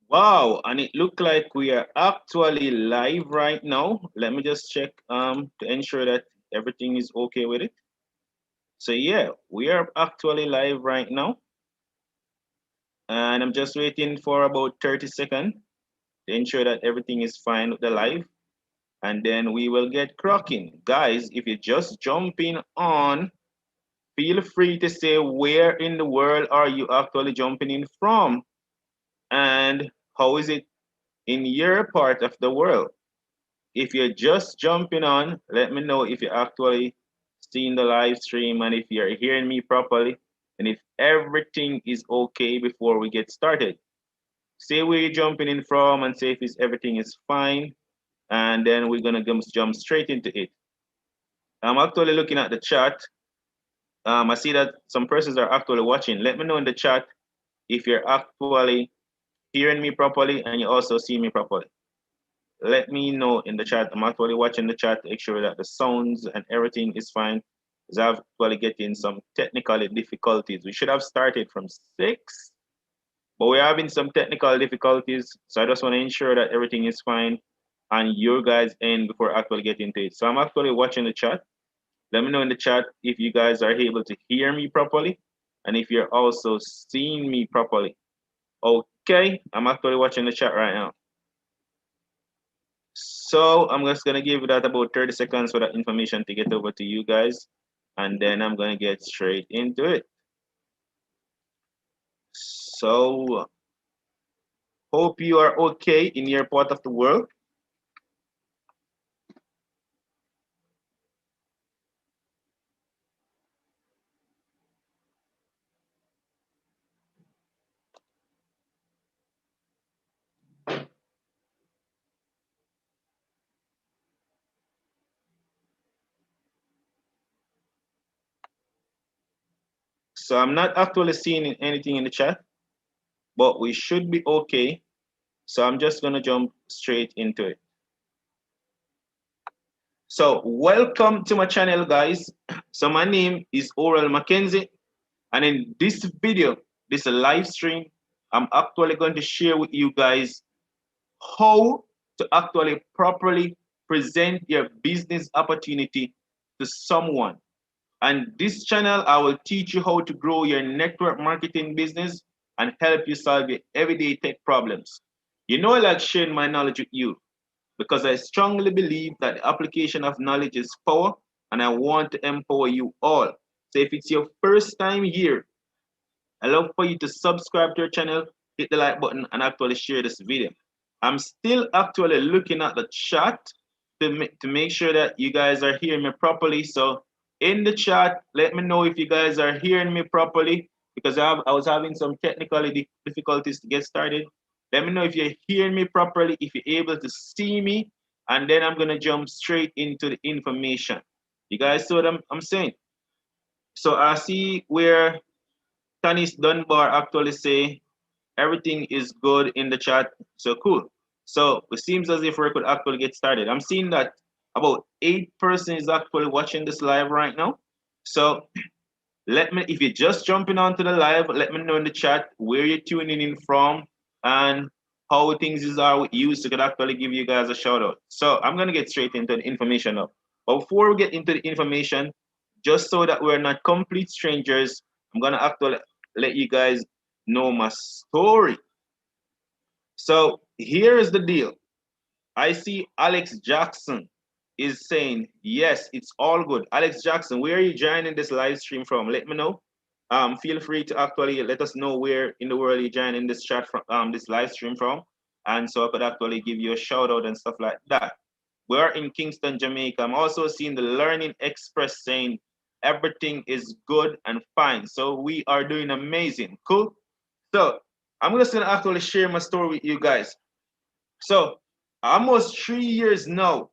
Wow, and it looked like we are actually live right now. Let me just check to ensure that everything is okay with it. So yeah, we are actually live right now, and I'm just waiting for about 30 seconds to ensure that everything is fine with the live, and then we will get cracking. Guys, if you're just jumping on, feel free to say where in the world are you actually jumping in from, and how is it in your part of the world. If you're just jumping on, let me know if you're actually seeing the live stream and if you're hearing me properly and if everything is okay before we get started. Say where you're jumping in from and say if everything is fine, and then we're gonna jump straight into it. I'm actually looking at the chat. I see that some persons are actually watching. Let me know in the chat if you're actually hearing me properly and you also see me properly. Let me know in the chat. I'm actually watching the chat to make sure that the sounds and everything is fine. Because I've actually getting some technical difficulties. We should have started from 6, but we're having some technical difficulties. So I just want to ensure that everything is fine and your guys end before I actually get into it. So I'm actually watching the chat. Let me know in the chat if you guys are able to hear me properly and if you're also seeing me properly. Okay, I'm actually watching the chat right now. So I'm just gonna give that about 30 seconds for that information to get over to you guys, and then I'm gonna get straight into it. So hope you are okay in your part of the world. So I'm not actually seeing anything in the chat, but we should be okay. So I'm just gonna jump straight into it. So welcome to my channel, guys. So my name is Oral Mackenzie, and in this video, this live stream, I'm actually going to share with you guys how to actually properly present your business opportunity to someone. And this channel, I will teach you how to grow your network marketing business and help you solve your everyday tech problems. You know, I like sharing my knowledge with you because I strongly believe that the application of knowledge is power, and I want to empower you all. So if it's your first time here, I love for you to subscribe to our channel, hit the like button, and actually share this video. I'm still actually looking at the chat to make sure that you guys are hearing me properly. So in the chat, let me know if you guys are hearing me properly because I was having some technical difficulties to get started. Let me know if you're hearing me properly, if you're able to see me, and then I'm gonna jump straight into the information. You guys see what I'm saying? So I see where Tanis Dunbar actually say everything is good in the chat. So cool. So it seems as if we could actually get started. I'm seeing that about 8 persons is actually watching this live right now. So let me, if you're just jumping onto the live, let me know in the chat where you're tuning in from and how things are with you so I could actually give you guys a shout out. So I'm gonna get straight into the information now. But before we get into the information, just so that we're not complete strangers, I'm gonna actually let you guys know my story. So here's the deal. I see Alex Jackson is saying, yes, it's all good. Alex Jackson, where are you joining this live stream from? Let me know. Feel free to actually let us know where in the world you're joining this chat from, this live stream from. And so I could actually give you a shout out and stuff like that. We're in Kingston, Jamaica. I'm also seeing the Learning Express saying everything is good and fine. So we are doing amazing. Cool. So I'm just gonna actually share my story with you guys. So almost 3 years now,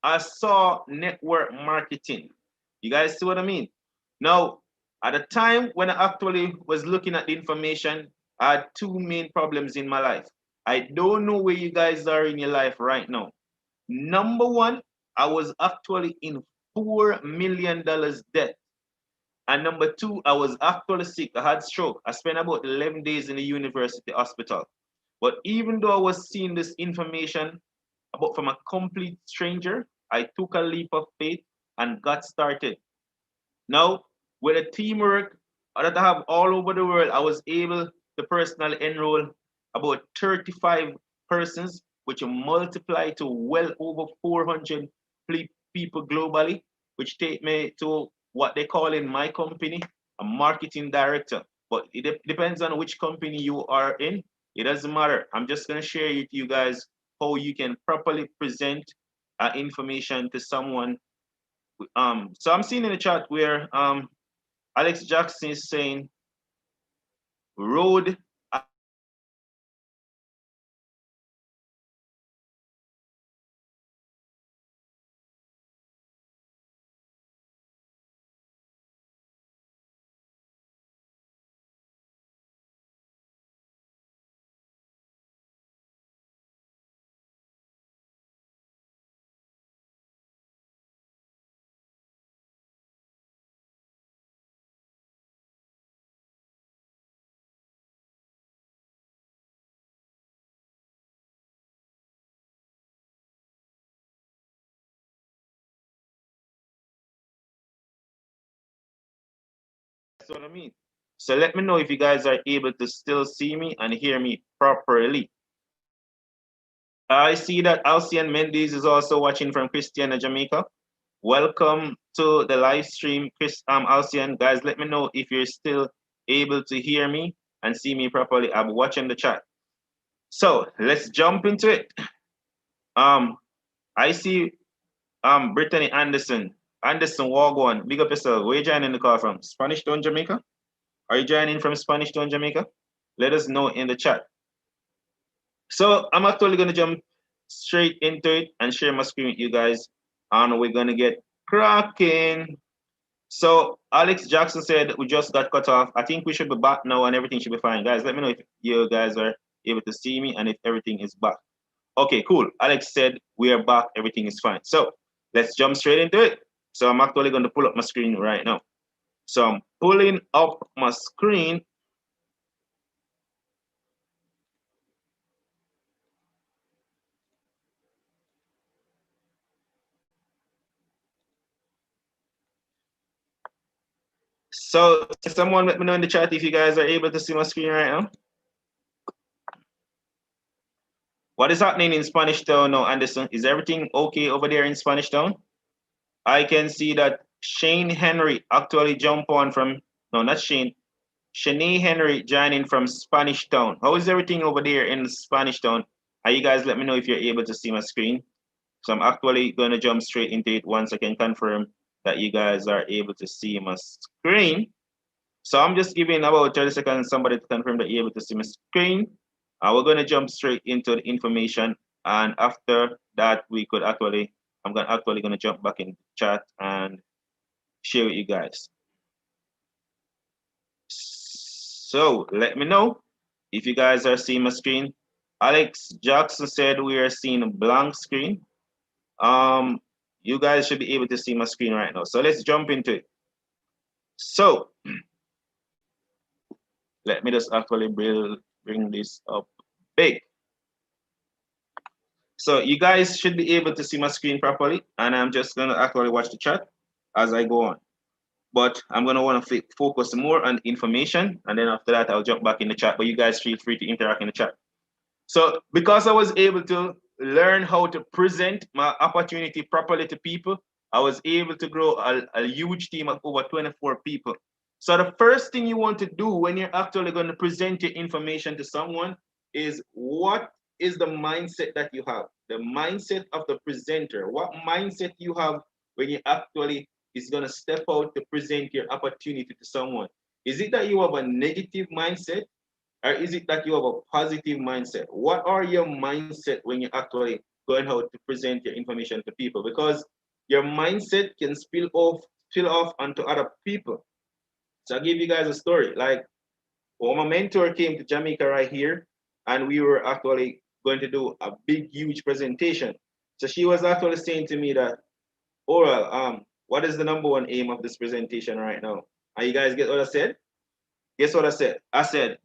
I saw network marketing. You guys see what I mean? Now, at the time when I actually was looking at the information, I had two main problems in my life. I don't know where you guys are in your life right now. Number one, I was actually in $4 million debt. And number two, I was actually sick. I had stroke. I spent about 11 days in the university hospital. But even though I was seeing this information about from a complete stranger, I took a leap of faith and got started. Now, with the teamwork that I have all over the world, I was able to personally enroll about 35 persons, which multiply to well over 400 people globally, which take me to what they call in my company a marketing director. But it depends on which company you are in. It doesn't matter. I'm just going to share with you guys how you can properly present information to someone. So I'm seeing in the chat where Alex Jackson is saying road. That's what I mean. So let me know if you guys are able to still see me and hear me properly. I see that Alcian Mendes is also watching from Christiana, Jamaica. Welcome to the live stream, Alcian. Guys, let me know if you're still able to hear me and see me properly. I'm watching the chat. So let's jump into it. I see Brittany Anderson. Anderson Wagwan, big up yourself. Where you joining the call from? Spanish Town, Jamaica? Are you joining from Spanish Town, Jamaica? Let us know in the chat. So I'm actually gonna jump straight into it and share my screen with you guys. And we're gonna get cracking. So Alex Jackson said we just got cut off. I think we should be back now and everything should be fine. Guys, let me know if you guys are able to see me and if everything is back. Okay, cool. Alex said we are back, everything is fine. So let's jump straight into it. So I'm actually going to pull up my screen right now. So I'm pulling up my screen. So someone let me know in the chat if you guys are able to see my screen right now. What is happening in Spanish Town now, Anderson? Is everything okay over there in Spanish Town? I can see that Shane Henry actually jump on from, no, not Shane, Shanae Henry joining from Spanish Town. How is everything over there in Spanish Town? You guys let me know if you're able to see my screen. So I'm actually going to jump straight into it once I can confirm that you guys are able to see my screen. So I'm just giving about 30 seconds somebody to confirm that you're able to see my screen. We're going to jump straight into the information. And after that, we could actually, I'm actually going to jump back in the chat and share with you guys. So let me know if you guys are seeing my screen. Alex Jackson said we are seeing a blank screen. You guys should be able to see my screen right now. So let's jump into it. So let me just actually bring this up big. So you guys should be able to see my screen properly, and I'm just gonna actually watch the chat as I go on. But I'm gonna want to focus more on information, and then after that, I'll jump back in the chat. But you guys feel free to interact in the chat. So because I was able to learn how to present my opportunity properly to people, I was able to grow a huge team of over 24 people. So the first thing you want to do when you're actually going to present your information to someone is what is the mindset that you have? The mindset of the presenter. What mindset you have when you actually is going to step out to present your opportunity to someone? Is it that you have a negative mindset? Or is it that you have a positive mindset? What are your mindset when you're actually going out to present your information to people? Because your mindset can spill off onto other people. So I'll give you guys a story. Like, well, my mentor came to Jamaica right here, and we were actually going to do a big, huge presentation. So she was actually saying to me that, Oral, what is the number one aim of this presentation right now? And you guys get what I said? Guess what I said? I said,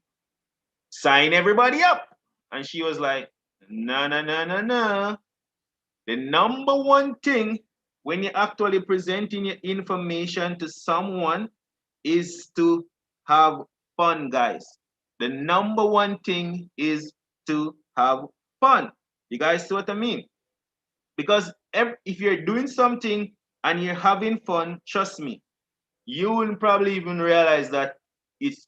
sign everybody up. And she was like, no, no, no, no, no. The number one thing when you're actually presenting your information to someone is to have fun, guys. The number one thing is to have fun. You guys see what I mean? Because if you're doing something and you're having fun, trust me, you wouldn't probably even realize that it's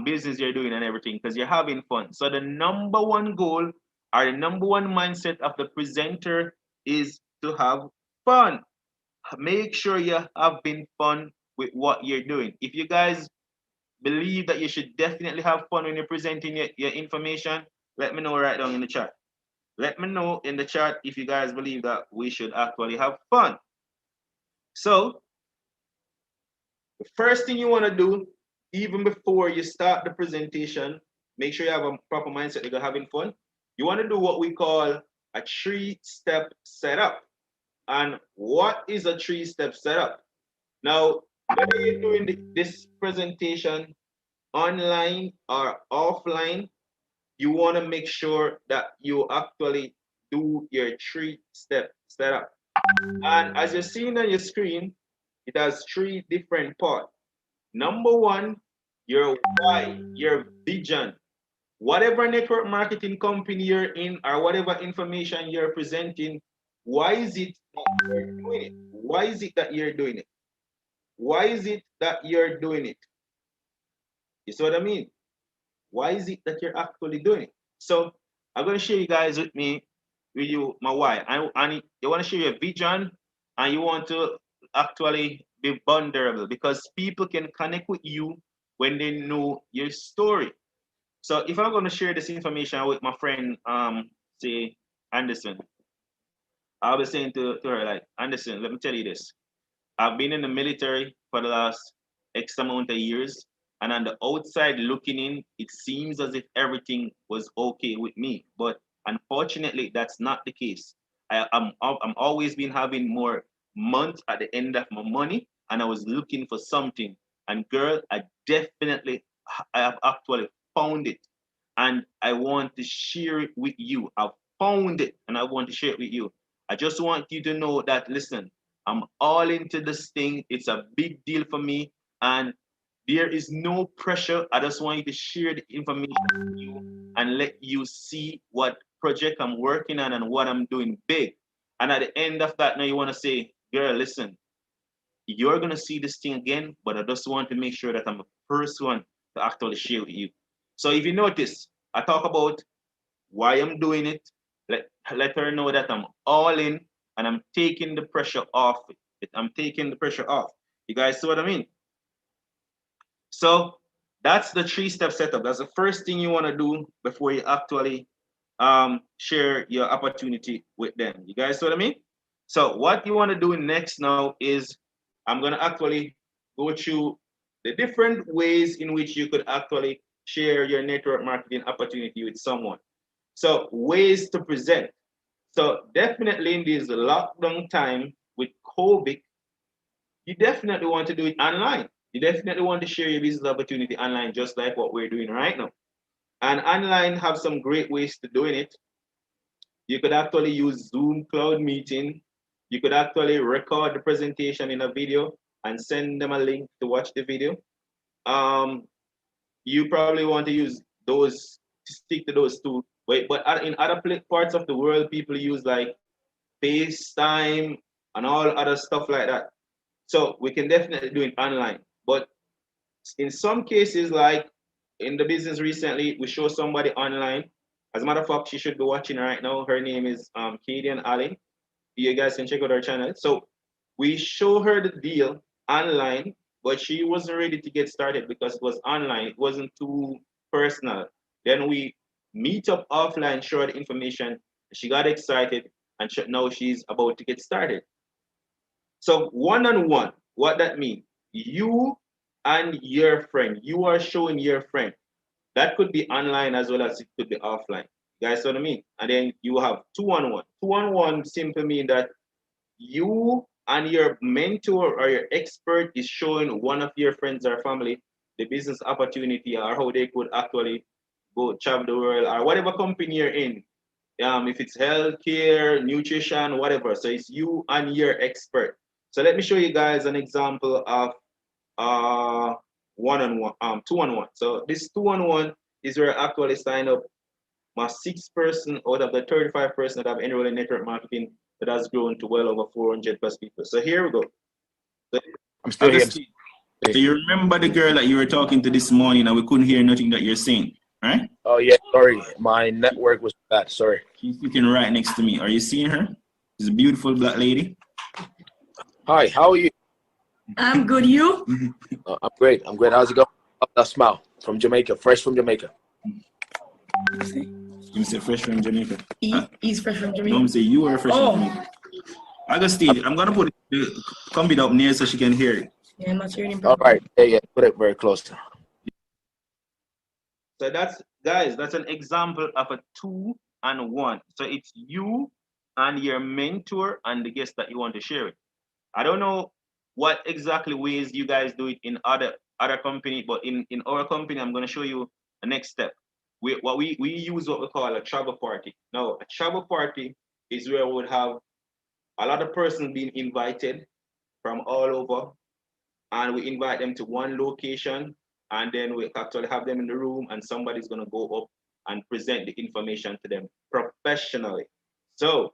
business you're doing and everything because you're having fun. So the number one goal or the number one mindset of the presenter is to have fun. Make sure you're having fun with what you're doing. If you guys believe that you should definitely have fun when you're presenting your information, let me know right down in the chat. Let me know in the chat if you guys believe that we should actually have fun. So the first thing you want to do, even before you start the presentation, make sure you have a proper mindset that you're having fun. You want to do what we call a 3-step setup. And what is a 3-step setup? Now, whether you're doing this presentation online or offline, you want to make sure that you actually do your 3-step setup. And as you're seeing on your screen, it has 3 different parts. Number one, your why, your vision. Whatever network marketing company you're in or whatever information you're presenting, why is it that you're doing it? Why is it that you're doing it? Why is it that you're doing it? You see what I mean? Why is it that you're actually doing it? So I'm going to share you guys with you my why. And you want to share your vision and you want to actually be vulnerable because people can connect with you when they know your story. So if I'm going to share this information with my friend, say Anderson, I'll be saying to her like, Anderson, let me tell you this. I've been in the military for the last X amount of years, and on the outside looking in, it seems as if everything was okay with me. But unfortunately, that's not the case. I'm always been having more months at the end of my money, and I was looking for something. And girl, I have actually found it, and I want to share it with you. I've found it, and I want to share it with you. I just want you to know that listen, I'm all into this thing. It's a big deal for me. And there is no pressure. I just want you to share the information with you and let you see what project I'm working on and what I'm doing big. And at the end of that, now you want to say, girl, listen, you're going to see this thing again, but I just want to make sure that I'm the first one to actually share with you. So if you notice, I talk about why I'm doing it. Let her know that I'm all in and I'm taking the pressure off it. I'm taking the pressure off. You guys see what I mean? So that's the 3-step setup. That's the first thing you want to do before you actually share your opportunity with them. You guys see what I mean? So what you want to do next now is I'm going to actually go through the different ways in which you could actually share your network marketing opportunity with someone. So ways to present. So definitely in this lockdown time with COVID, you definitely want to do it online. You definitely want to share your business opportunity online, just like what we're doing right now. And online have some great ways to doing it. You could actually use Zoom Cloud Meeting. You could actually record the presentation in a video and send them a link to watch the video. Um, you probably want to use those to stick to those two. But in other parts of the world, people use like FaceTime and all other stuff like that. So we can definitely do it online. But in some cases, like in the business recently, we show somebody online. As a matter of fact, she should be watching right now. Her name is Kadian Allen. You guys can check out her channel. So we show her the deal online, but she wasn't ready to get started because it was online. It wasn't too personal. Then we meet up offline, show her the information. She got excited, and now she's about to get started. So one-on-one, what that means, you and your friend, you are showing your friend. That could be online as well as it could be offline. You guys know what I mean? And then you have two-on-one. Two-on-one simply mean that you and your mentor or your expert is showing one of your friends or family the business opportunity or how they could actually go travel the world or whatever company you're in. If it's healthcare, nutrition, whatever. So it's you and your expert. So let me show you guys an example of one-on-one, two-on-one. So this two-on-one is where I actually sign up my 6 person out of the 35 person that have enrolled in network marketing that has grown to well over 400 plus people. So here we go. So, I'm still here. So you remember the girl that you were talking to this morning and we couldn't hear nothing that you're saying, right? Oh yeah, sorry. My network was bad. Sorry. She's sitting right next to me. Are you seeing her? She's a beautiful black lady. Hi, how are you? I'm good. You? I'm great. I'm great. How's it going? Oh, that smile from Jamaica, fresh from Jamaica. You say fresh from Jamaica. He's fresh from Jamaica. No, say you are fresh from Jamaica. Augustine, I'm gonna put the combi up near so she can hear it. Yeah, I'm not hearing him. All right. Yeah. Put it very close. So that's, guys, that's an example of a 2-on-1. So it's you and your mentor and the guest that you want to share it. I don't know what exactly ways you guys do it in other company, but in our company, I'm going to show you the next step. We use what we call a travel party. Now, a travel party is where we would have a lot of persons being invited from all over, and we invite them to one location, and then we actually have them in the room, and somebody's going to go up and present the information to them professionally. So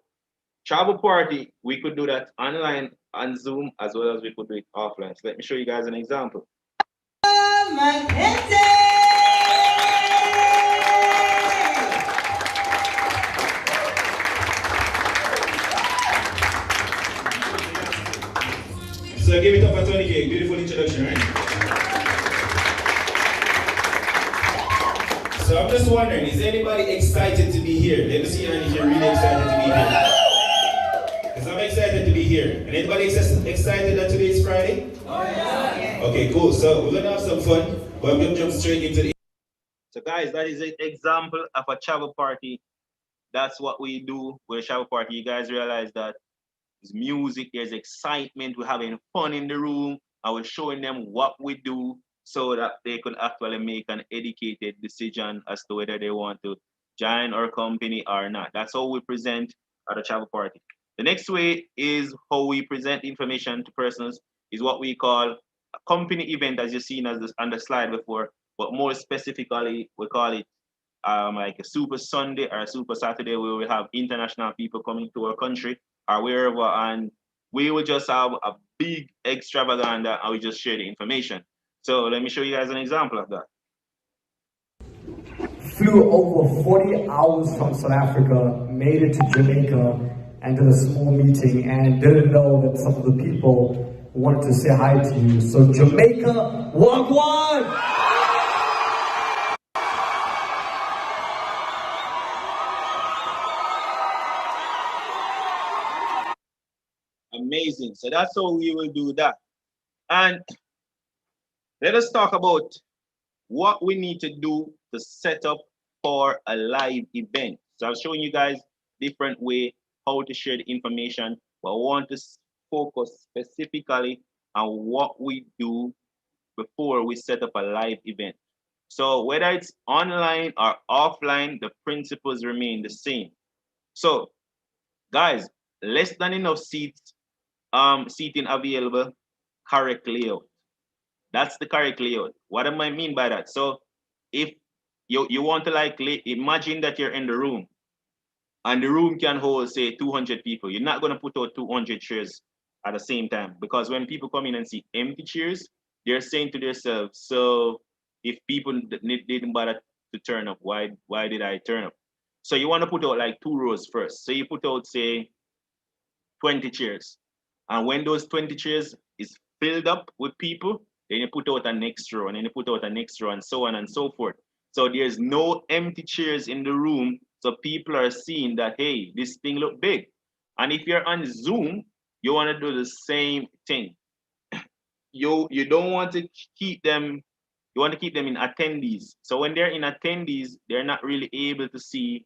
travel party, we could do that online on Zoom as well as we could do it offline. So let me show you guys an example. So give it up for Tony K. Beautiful introduction, right? So I'm just wondering, is anybody excited to be here? Let me see if you're really excited to be here. Because I'm excited to be here. And anybody excited that today is Friday? Oh, yeah. Okay, cool. So we're going to have some fun, but I'm going to jump straight into the... So guys, that is an example of a travel party. That's what we do with a travel party. You guys realize that there's music, there's excitement, we're having fun in the room, and we're showing them what we do so that they could actually make an educated decision as to whether they want to join our company or not. That's how we present at a travel party. The next way is how we present information to persons is what we call a company event, as you've seen as this, on the slide before, but more specifically, we call it like a Super Sunday or a Super Saturday, where we have international people coming to our country or wherever, and we will just have a big extravaganza and we just share the information. So let me show you guys an example of that. Flew over 40 hours from South Africa, made it to Jamaica, and did a small meeting, and didn't know that some of the people wanted to say hi to you. So Jamaica, wagwan! Amazing. So that's how we will do that. And let us talk about what we need to do to set up for a live event. So I'm showing you guys different way how to share the information, but I want to focus specifically on what we do before we set up a live event. So whether it's online or offline, the principles remain the same. So guys, less than enough seats, seating available, correct layout. That's the correct layout. What do I mean by that? So if you want to like, imagine that you're in the room and the room can hold, say, 200 people. You're not going to put out 200 chairs at the same time, because when people come in and see empty chairs, they're saying to themselves, so if people didn't bother to turn up, why did I turn up? So you want to put out like 2 rows first. So you put out, say, 20 chairs. And when those 20 chairs is filled up with people, then you put out a next row, and then you put out a next row, and so on and so forth. So there's no empty chairs in the room. So people are seeing that, hey, this thing look big. And if you're on Zoom, you want to do the same thing. You don't want to keep them, you want to keep them in attendees. So when they're in attendees, they're not really able to see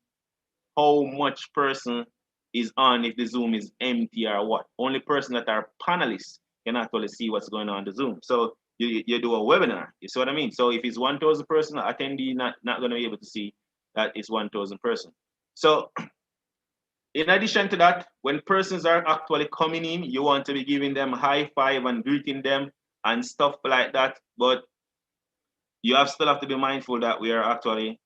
how much person is on if the Zoom is empty or what. Only person that are panelists can actually see what's going on in the Zoom. So you do a webinar. You see what I mean? So if it's 1,000 person attendee, not going to be able to see that it's 1,000 person. So in addition to that, when persons are actually coming in, you want to be giving them high five and greeting them and stuff like that. But you still have to be mindful that we are actually,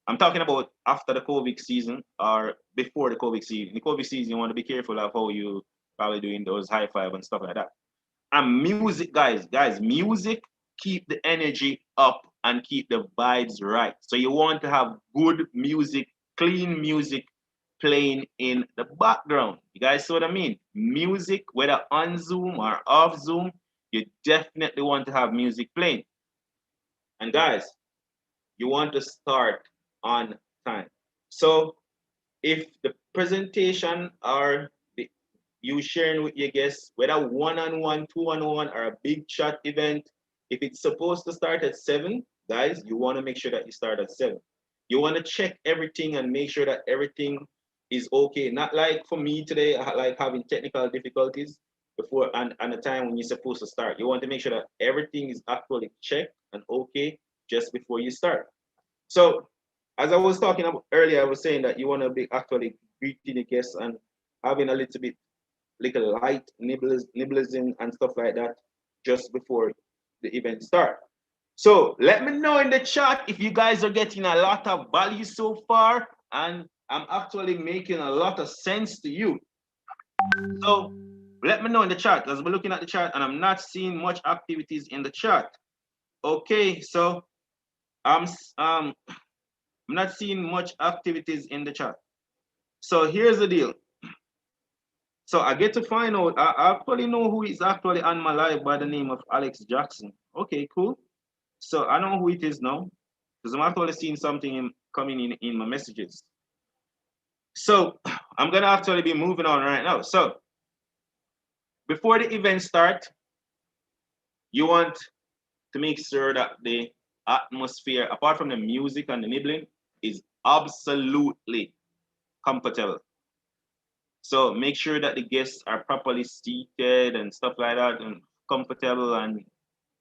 I'm talking about after the COVID season or before the COVID season. The COVID season, you want to be careful of how you probably doing those high five and stuff like that. And music, guys, music keep the energy up and keep the vibes right. So you want to have good music, clean music playing in the background. You guys see what I mean? Music, whether on Zoom or off Zoom, you definitely want to have music playing. And guys, you want to start on time. So if the presentation or you sharing with your guests, whether one-on-one, two-on-one, or a big chat event, if it's supposed to start at 7, guys, you want to make sure that you start at 7. You want to check everything and make sure that everything is okay. Not like for me today, like having technical difficulties before and the time when you're supposed to start. You want to make sure that everything is actually checked and okay just before you start. So as I was talking about earlier, I was saying that you want to be actually greeting the guests and having a little bit like a light nibbling and stuff like that just before the event start. So let me know in the chat if you guys are getting a lot of value so far and I'm actually making a lot of sense to you. So let me know in the chat because we're looking at the chat and I'm not seeing much activities in the chat. Okay, so I'm not seeing much activities in the chat. So here's the deal. So I get to find out, I actually know who is actually on my live by the name of Alex Jackson. Okay, cool. So I know who it is now because I'm actually seeing something coming in my messages. So I'm gonna actually be moving on right now. So before the event start, you want to make sure that the atmosphere, apart from the music and the nibbling, is absolutely comfortable. So make sure that the guests are properly seated and stuff like that and comfortable, and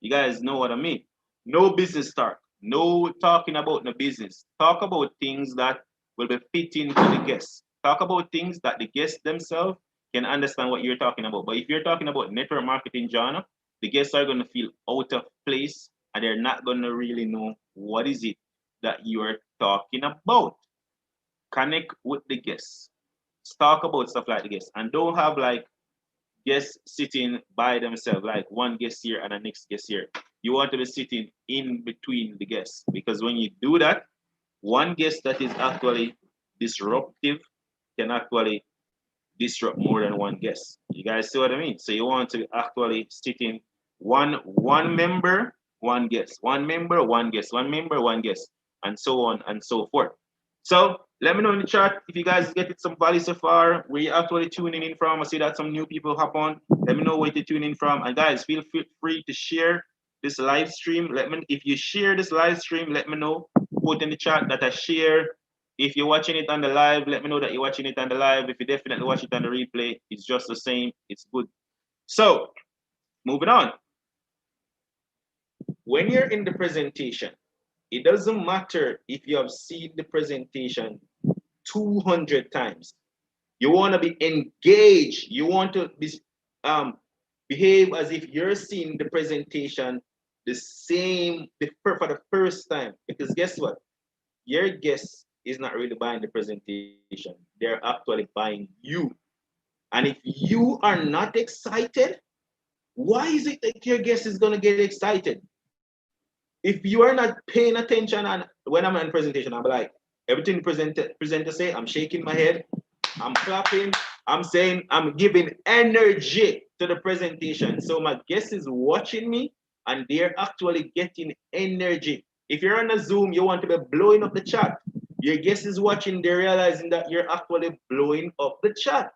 you guys know what I mean. No business talk, no talking about the business. Talk about things that will be fitting to the guests. Talk about things that the guests themselves can understand what you're talking about. But if you're talking about network marketing genre, the guests are going to feel out of place and they're not going to really know what is it that you are talking about. Connect with the guests. Talk about stuff like the guests and don't have like guests sitting by themselves, like one guest here and the next guest here. You want to be sitting in between the guests because when you do that, one guest that is actually disruptive can actually disrupt more than one guest. You guys see what I mean? So you want to actually sit in one member, one guest, one member, one guest, one member, one guest, and so on and so forth. So let me know in the chat if you guys get it some value so far. Where you actually tuning in from? I see that some new people hop on. Let me know where you're tuning in from. And guys, feel free to share this live stream. Let me, if you share this live stream, let me know. Put in the chat that I share. If you're watching it on the live, let me know that you're watching it on the live. If you definitely watch it on the replay, it's just the same. It's good. So moving on. When you're in the presentation, it doesn't matter if you have seen the presentation 200 times. You want to be engaged. You want to be, behave as if you're seeing the presentation the same for the first time. Because guess what? Your guest is not really buying the presentation. They're actually buying you. And if you are not excited, why is it that your guest is going to get excited? If you are not paying attention, and when I'm in presentation, I'm like, everything presenter say, I'm shaking my head, I'm clapping, I'm saying, I'm giving energy to the presentation. So my guest is watching me and they're actually getting energy. If you're on a Zoom, you want to be blowing up the chat. Your guest is watching, they're realizing that you're actually blowing up the chat.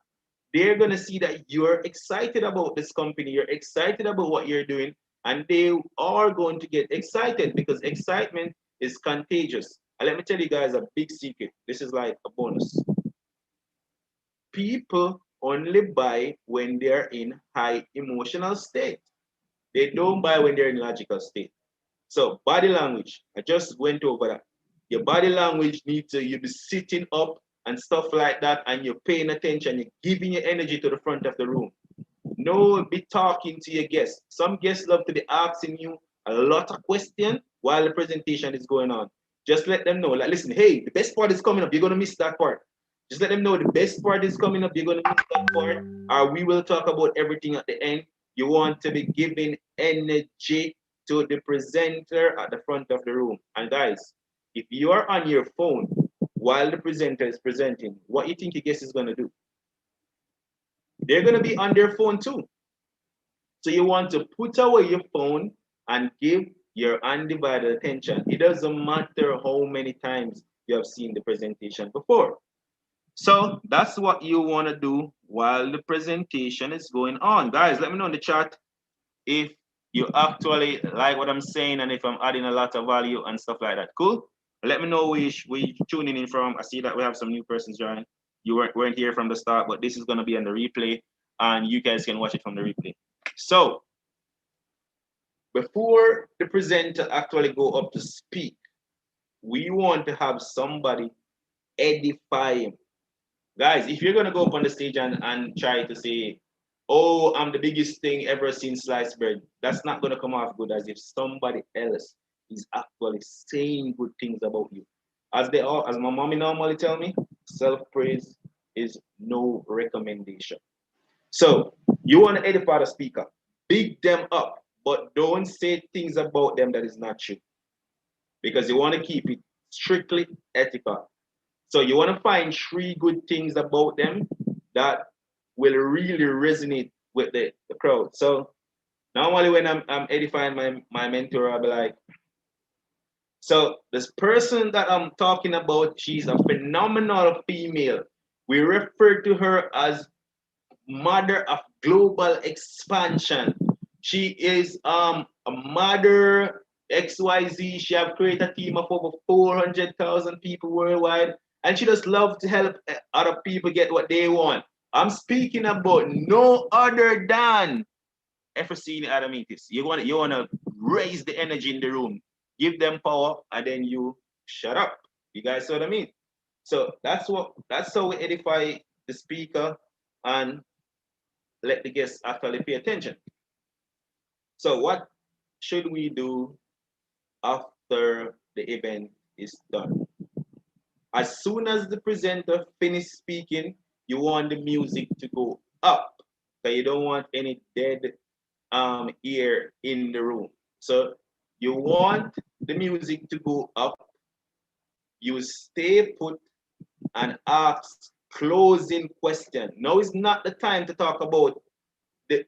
They're going to see that you're excited about this company, you're excited about what you're doing, and they are going to get excited because excitement is contagious. And let me tell you guys a big secret. This is like a bonus. People only buy when they're in high emotional state. They don't buy when they're in logical state. So body language, I just went over that. Your body language needs to, you be sitting up and stuff like that, and you're paying attention, you're giving your energy to the front of the room. No, be talking to your guests. Some guests love to be asking you a lot of questions while the presentation is going on. Just let them know, like, listen, hey, the best part is coming up. You're going to miss that part. Just let them know the best part is coming up. You're going to miss that part. Or we will talk about everything at the end. You want to be giving energy to the presenter at the front of the room. And guys, if you are on your phone while the presenter is presenting, what do you think your guest is going to do? They're going to be on their phone too. So you want to put away your phone and give your undivided attention. It doesn't matter how many times you have seen the presentation before. So that's what you want to do while the presentation is going on. Guys, let me know in the chat if you actually like what I'm saying and if I'm adding a lot of value and stuff like that. Cool? Let me know where you're tuning in from. I see that we have some new persons joining. You weren't here from the start, but this is going to be on the replay and you guys can watch it from the replay. So before the presenter actually go up to speak, we want to have somebody edify him. Guys, if you're going to go up on the stage and try to say, oh, I'm the biggest thing ever since sliced bread, that's not going to come off good as if somebody else is actually saying good things about you. As my mommy normally tell me, self-praise is no recommendation. So you want to edify the speaker, big them up, but don't say things about them that is not true, because you want to keep it strictly ethical. So you want to find 3 good things about them that will really resonate with the crowd. So normally when I'm edifying my mentor, I'll be like, so this person that I'm talking about, she's a phenomenal female. We refer to her as mother of global expansion. She is a mother XYZ. She have created a team of over 400,000 people worldwide, and she just love to help other people get what they want. I'm speaking about no other than Efrosini Adamitis. You want to raise the energy in the room, give them power, and then you shut up. You guys see what I mean? So that's how we edify the speaker and let the guests actually pay attention. So what should we do after the event is done? As soon as the presenter finishes speaking, you want the music to go up. So you don't want any dead ear in the room. So you want the music to go up. You stay put and ask closing question. Now is not the time to talk about the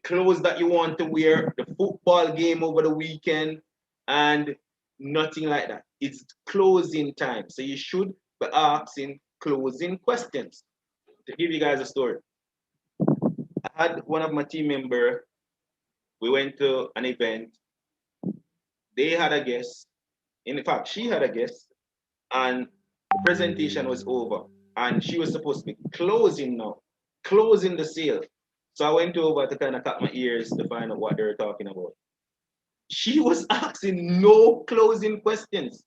clothes that you want to wear, the football game over the weekend, and nothing like that. It's closing time. So you should be asking closing questions. To give you guys a story, I had one of my team members, we went to an event. They had a guest. In fact, she had a guest, and the presentation was over. And she was supposed to be closing now, closing the sale. So I went over to kind of cut my ears to find out what they were talking about. She was asking no closing questions.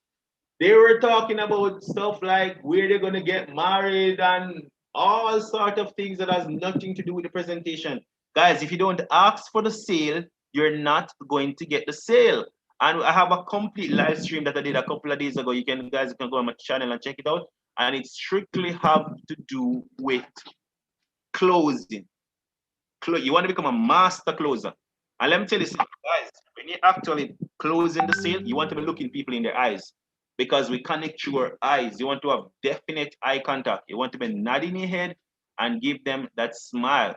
They were talking about stuff like where they're going to get married and all sort of things that has nothing to do with the presentation. Guys, if you don't ask for the sale, you're not going to get the sale. And I have a complete live stream that I did a couple of days ago. You guys can go on my channel and check it out. And it strictly have to do with closing. You want to become a master closer. And let me tell you something, guys, when you're actually closing the sale, you want to be looking people in their eyes, because we connect your eyes. You want to have definite eye contact. You want to be nodding your head and give them that smile.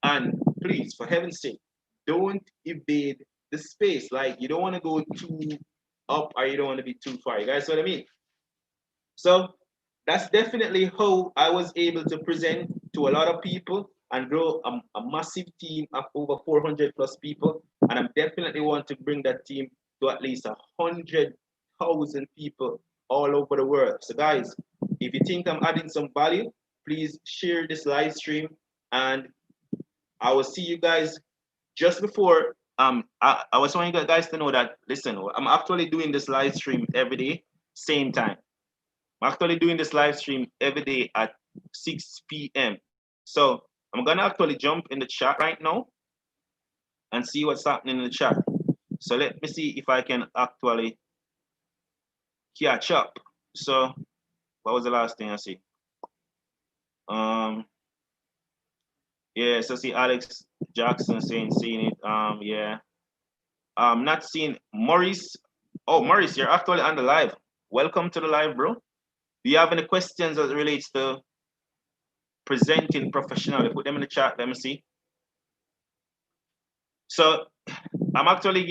And please, for heaven's sake, don't evade the space. Like, you don't want to go too up or you don't want to be too far. You guys know what I mean? So that's definitely how I was able to present to a lot of people and grow a massive team of over 400 plus people. And I definitely want to bring that team to at least 100,000 people all over the world. So guys, if you think I'm adding some value, please share this live stream, and I will see you guys just before I was wanting you guys to know that, listen, I'm actually doing this live stream every day, same time. I'm actually doing this live stream every day at 6 p.m. So I'm gonna actually jump in the chat right now and see what's happening in the chat. So let me see if I can actually catch up. So what was the last thing I see? Yeah, so see Alex Jackson saying seeing it. Yeah. Not seeing Maurice. Oh, Maurice, you're actually on the live. Welcome to the live, bro. Do you have any questions as it relates to presenting professionally? Put them in the chat. Let me see. So I'm actually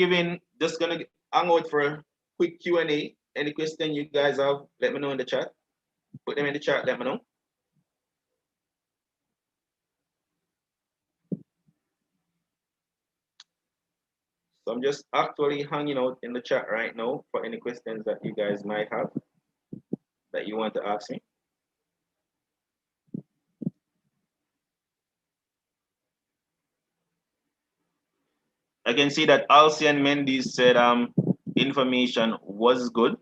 just gonna hang out for a quick Q&A. Any question you guys have, let me know in the chat. Put them in the chat, let me know. So I'm just actually hanging out in the chat right now for any questions that you guys might have that you want to ask me. I can see that Alcian Mendes said information was good.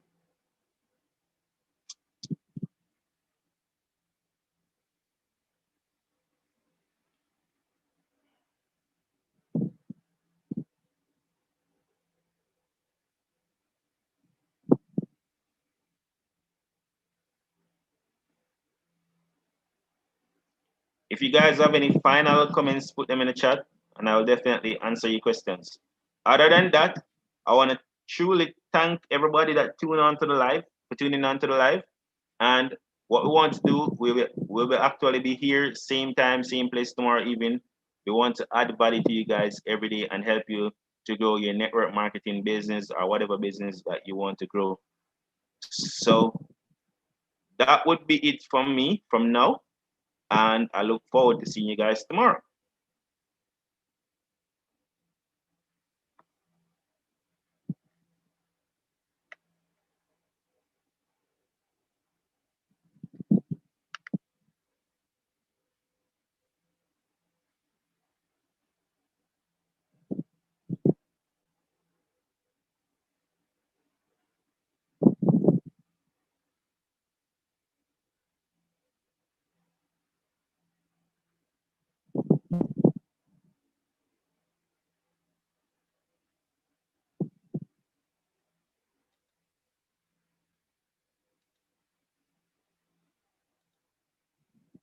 If you guys have any final comments, put them in the chat and I'll definitely answer your questions. Other than that, I want to truly thank everybody that tuned on to the live, for tuning on to the live. And what we want to do, we will actually be here same time, same place tomorrow evening. We want to add value to you guys every day and help you to grow your network marketing business or whatever business that you want to grow. So that would be it from me from now. And I look forward to seeing you guys tomorrow.